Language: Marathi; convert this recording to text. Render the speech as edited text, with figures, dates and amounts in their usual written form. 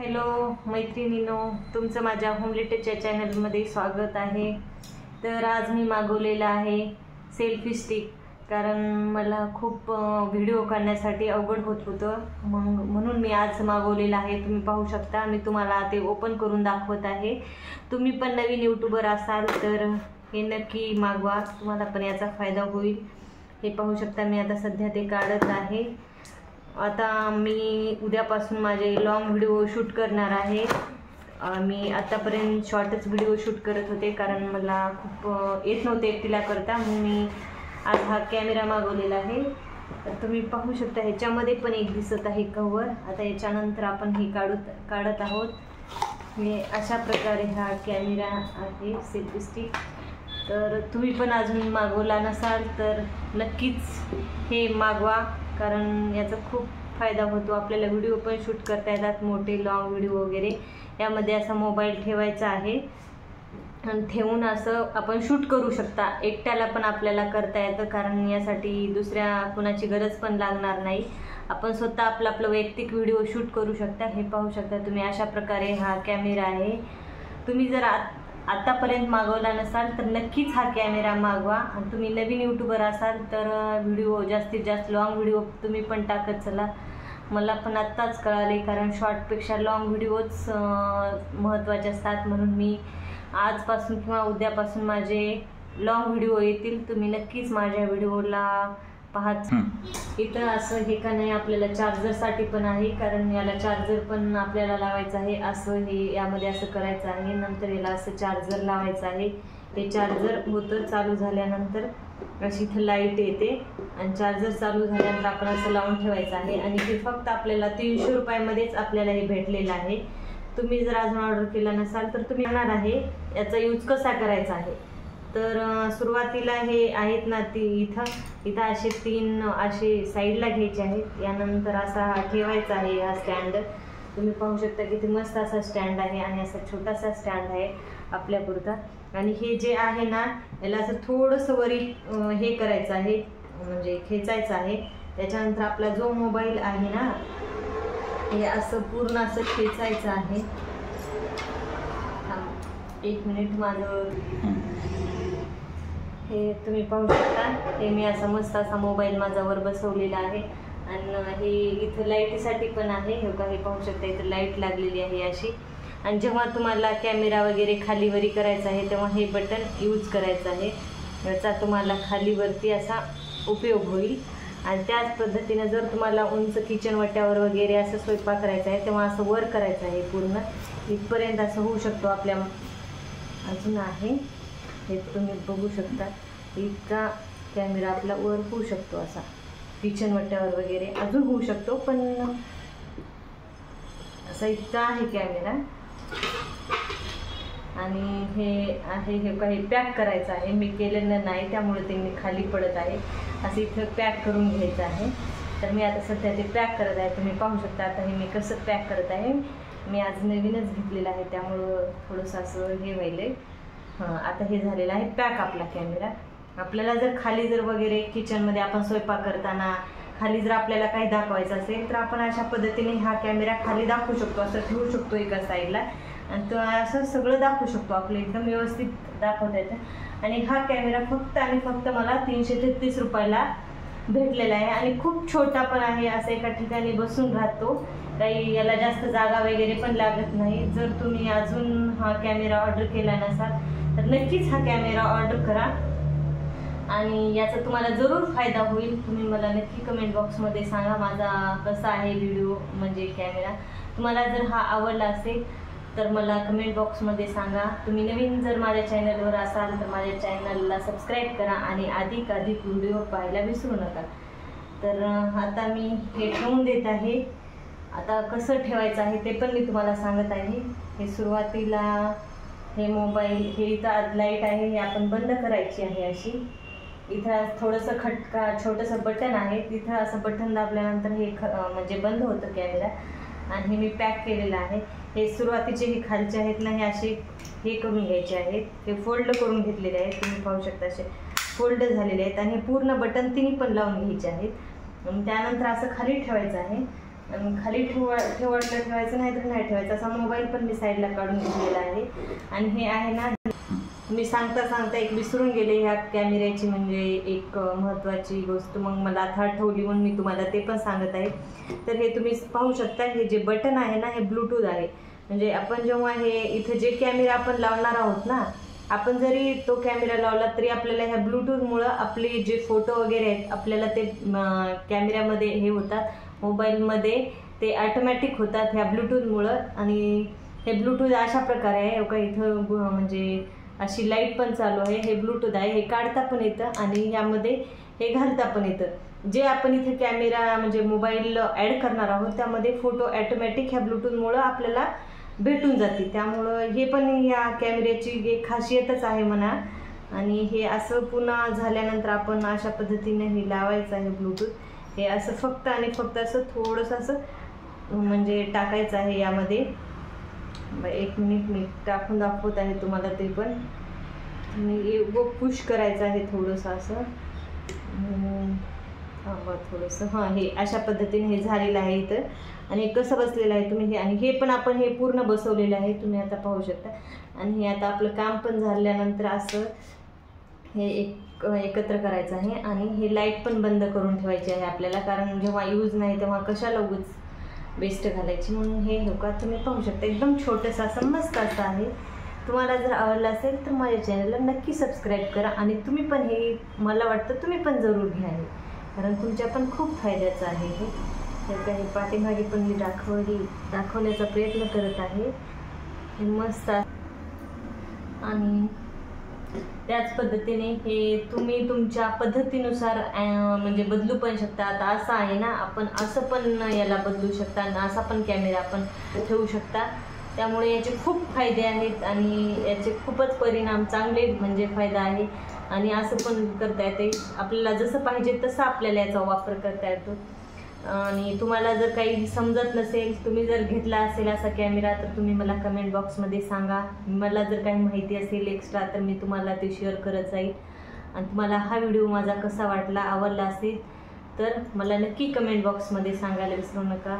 हॅलो मैत्रिणींनो, तुमचं माझ्या होमलेटेच्या चॅनलमध्ये स्वागत आहे। तर आज मी मागवलेला आहे सेल्फी स्टिक, कारण मला खूप व्हिडिओ काढण्यासाठी अवघड होत होतं, म्हणून मी आज मागवलेला आहे। तुम्ही पाहू शकता, मी तुम्हाला ते ओपन करून दाखवत आहे। तुम्ही पण नवीन यूट्यूबर असाल तर हे नक्की मागवा, तुम्हाला पण याचा फायदा होईल। हे पाहू शकता, मी आता सध्या ते काढत आहे। आता मी उद्यापासून माझे लॉंग व्हिडिओ शूट करणार आहे। मी आतापर्यंत शॉर्टच व्हिडिओ शूट करत होते, कारण मला खूप येत नव्हते एकटीला करता, म्हणून मी आज हा कॅमेरा मागवलेला आहे। तर तुम्ही पाहू शकता, ह्याच्यामध्ये पण एक दिसत आहे कव्हर। आता याच्यानंतर आपण हे काढत आहोत। हे अशा प्रकारे हा कॅमेरा आहे सेल्फी स्टिक। तर तुम्ही पण अजून मागवला नसाल तर नक्कीच हे मागवा, कारण याचा खूप फायदा होतो। आपल्याला व्हिडिओ पण शूट करता येतात, मोठे लॉंग व्हिडिओ वगैरे। यामध्ये असा मोबाईल ठेवायचा आहे आणि ठेवून असं आपण शूट करू शकता। एकट्याला पण आपल्याला करता येतं, कारण यासाठी दुसऱ्या कुणाची गरज पण लागणार नाही। आपण स्वतः आपला वैयक्तिक व्हिडिओ शूट करू शकता। हे पाहू शकता तुम्ही, अशा प्रकारे हा कॅमेरा आहे। तुम्ही जर आतापर्यंत मागवला नसाल तर नक्कीच हा कॅमेरा मागवा। आणि तुम्ही नवीन यूट्यूबर असाल तर व्हिडिओ जास्तीत जास्त लॉंग व्हिडिओ तुम्ही पण टाकत चला। मला पण आत्ताच कळाले, कारण शॉर्टपेक्षा लॉंग व्हिडिओच महत्त्वाचे असतात, म्हणून मी आजपासून किंवा उद्यापासून माझे लॉंग व्हिडिओ येतील। तुम्ही नक्कीच माझ्या व्हिडिओला पाहत। इथं असं हे का नाही, आपल्याला चार्जरसाठी पण आहे, कारण याला चार्जर पण आपल्याला लावायचं आहे। असं हे यामध्ये असं करायचं आहे, नंतर याला असं चार्जर लावायचं आहे। हे चार्जर होतं चालू झाल्यानंतर अशी इथं लाईट येते, आणि चार्जर चालू झाल्यानंतर आपण असं लावून ठेवायचं आहे। आणि हे फक्त आपल्याला 300 रुपयामध्येच आपल्याला हे भेटलेलं आहे। तुम्ही जर अजून ऑर्डर केला नसाल तर तुम्ही येणार आहे। याचा यूज कसा करायचा आहे, तर सुरुवातीला हे आहेत ना, इथं असे 3 असे साईडला घ्यायचे आहेत। यानंतर असा ठेवायचा आहे हा स्टँड। तुम्ही पाहू शकता किती मस्त असा स्टँड आहे, आणि असा छोटासा स्टँड आहे आपल्यापुरता। आणि हे जे आहे ना, याला असं थोडंसं वरी हे करायचं आहे, म्हणजे खेचायचं आहे। त्याच्यानंतर आपला जो मोबाईल आहे ना, हे असं पूर्ण असं खेचायचं आहे। एक मिनिट, माझं हे तुम्ही पाहू शकता, हे मी असा मस्त असा मोबाईल माझ्यावर बसवलेला आहे। आणि हे इथं लाईटीसाठी पण आहे। हे पाहू शकता, इथं लाईट लागलेली आहे अशी। आणि जेव्हा तुम्हाला कॅमेरा वगैरे खालीवरी करायचा आहे, तेव्हा हे बटन यूज करायचं आहे। याचा तुम्हाला खालीवरती असा उपयोग होईल। आणि त्याच पद्धतीने जर तुम्हाला उंच किचन वाट्यावर वगैरे असं स्वयंपाक करायचा आहे, तेव्हा असं वर करायचं आहे, पूर्ण इथपर्यंत असं होऊ शकतो आपल्या। अजून आहे हे तुम्ही बघू शकता, इतका कॅमेरा आपला वर होऊ शकतो, असा किचन वाट्यावर वगैरे अजून होऊ शकतो, पण असा इतका आहे कॅमेरा। आणि हे आहे, हे काही पॅक करायचं आहे। मी केलेलं नाही, त्यामुळे ते मी खाली पडत आहे। असं इथं पॅक करून घ्यायचं आहे। तर मी आता सध्या ते पॅक करत आहे। तुम्ही पाहू शकता आता हे मी कसं पॅक करत आहे। मी आज नवीनच घेतलेलं आहे, त्यामुळं थोडंसं असं हे व्हायलंय। आता हे झालेलं आहे पॅक आपला कॅमेरा। आपल्याला जर खाली जर वगैरे किचनमध्ये आपण स्वयंपाक करताना खाली जर आपल्याला काही दाखवायचं असेल, तर आपण अशा पद्धतीने हा कॅमेरा खाली दाखवू शकतो, असं ठेवू शकतो एका साईडला, आणि तो असं सगळं दाखवू शकतो, आपलं एकदम व्यवस्थित दाखवता येतं। आणि हा कॅमेरा फक्त आणि फक्त मला 333 रुपयाला भेटलेला आहे, आणि खूप छोटा पण आहे। असं एका ठिकाणी बसून राहतो, काही याला जास्त जागा वगैरे पण लागत नाही। जर तुम्ही अजून हा कॅमेरा ऑर्डर केला नसाल तर नक्कीच हा कॅमेरा ऑर्डर करा, आणि याचा तुम्हाला जरूर फायदा होईल। तुम्ही मला नक्की कमेंट बॉक्समध्ये सांगा माझा कसा आहे व्हिडिओ, म्हणजे कॅमेरा। तुम्हाला जर हा आवडला असेल तर मला कमेंट बॉक्समध्ये सांगा। तुम्ही नवीन जर माझ्या चॅनलवर असाल तर माझ्या चॅनलला सबस्क्राईब करा, आणि अधिक व्हिडिओ पाहायला विसरू नका। तर आता मी हे ठेवून देत आहे। आता कसं ठेवायचं आहे ते पण मी तुम्हाला सांगत आहे। हे सुरुवातीला हे मोबाईल, हे इथं लाईट आहे, हे आपण बंद करायची आहे अशी। इथं थोडंसं खटका छोटंसं बटन आहे, तिथं असं बटन दाबल्यानंतर हे म्हणजे बंद होतं कॅमेरा। आणि हे मी पॅक केलेलं आहे। हे सुरुवातीचे हे खालचे आहेत ना, हे असे हे करून घ्यायचे आहेत, हे फोल्ड करून घेतलेले आहेत। तुम्ही पाहू शकता असे फोल्ड झालेले आहेत, आणि हे पूर्ण बटन तिन्ही पण लावून घ्यायचे आहेत। त्यानंतर असं खाली ठेवायचं आहे, खाली ठेवायचं नाही तर नाही ठेवायचं, असा मोबाईल पण मी साईडला काढून घेतलेला आहे. आणि हे आहे ना, मी सांगता एक विसरून गेले ह्या कॅमेऱ्याची म्हणजे एक महत्त्वाची गोष्ट, मग मला आता आठवली म्हणून मी तुम्हाला ते पण सांगत आहे. तर हे तुम्ही पाहू शकता, हे जे बटन आहे ना हे ब्लूटूथ आहे. म्हणजे आपण जेव्हा हे इथं जे कॅमेरा आपण लावणार आहोत ना, आपण जरी तो कॅमेरा लावला तरी आपल्याला ह्या ब्लूटूथमुळं आपले जे फोटो वगैरे आहेत आपल्याला ते कॅमेऱ्यामध्ये हे होतात, मोबाईलमध्ये ते ऑटोमॅटिक होतात ह्या ब्लूटूथमुळं. आणि हे ब्लूटूथ अशा प्रकारे आहे का, इथं म्हणजे अशी लाईट पण चालू आहे. हे ब्लूटूथ आहे, हे काढता पण येतं आणि यामध्ये हे घालता पण येतं. जे आपण इथे कॅमेरा म्हणजे मोबाईल ॲड करणार आहोत त्यामध्ये फोटो ऑटोमॅटिक ह्या ब्लूटूथमुळं आपल्याला भेटून जाते. त्यामुळं हे पण या कॅमेऱ्याची एक खासियतच आहे म्हणा. आणि हे असं पुन्हा झाल्यानंतर आपण अशा पद्धतीने हे लावायचं आहे ब्लूटूथ. हे असं फक्त आणि फक्त असं थोडंसं असं म्हणजे टाकायचं आहे यामध्ये. 1 मिनिट मी टाकून दाखवत आहे तुम्हाला ते पण. आणि पुश करायचं आहे थोडंसं असं थोडंसं. हां, हे अशा पद्धतीने हे झालेलं आहे इथं. आणि कसं बसलेलं आहे तुम्ही हे, आणि हे पण आपण हे पूर्ण बसवलेलं आहे तुम्ही आता पाहू शकता. आणि हे आता आपलं काम पण झाल्यानंतर असं हे एकत्र करायचं आहे. आणि हे लाईट पण बंद करून ठेवायची आहे आपल्याला, कारण जेव्हा यूज नाही तेव्हा कशाला उगाच बेस्ट घालायची. म्हणून हे का तुम्ही पाहू शकता, एकदम छोटंसं असं मस्त असं आहे. तुम्हाला जर आवडलं असेल तर माझ्या चॅनलला नक्की सबस्क्राईब करा. आणि तुम्ही पण हे, मला वाटतं तुम्ही पण जरूर घ्या हे, कारण तुमच्या पण खूप फायद्याचं आहे हे. तर काही पाठीमागे पण मी दाखवण्याचा प्रयत्न करत आहे. हे मस्त आहे. आणि त्याच पद्धतीने हे तुम्ही तुमच्या पद्धतीनुसार म्हणजे बदलू पण शकता. आता असं आहे ना, आपण असं पण याला बदलू शकता आणि असा पण कॅमेरा आपण ठेवू शकता. त्यामुळे याचे खूप फायदे आहेत आणि याचे खूपच परिणाम चांगले म्हणजे फायदा आहे. आणि असं पण करता येते, आपल्याला जसं पाहिजे तसं आपल्याला याचा वापर करता येतो. आणि तुम्हाला जर काही समजत नसेल, तुम्ही जर घेतला असेल असा कॅमेरा, तर तुम्ही मला कमेंट बॉक्समध्ये सांगा. मला जर काही माहिती असेल एक्स्ट्रा तर मी तुम्हाला ते शेअर करत जाईल. आणि तुम्हाला हा व्हिडिओ माझा कसा वाटला, आवडला असेल तर मला नक्की कमेंट बॉक्समध्ये सांगायला विसरू नका.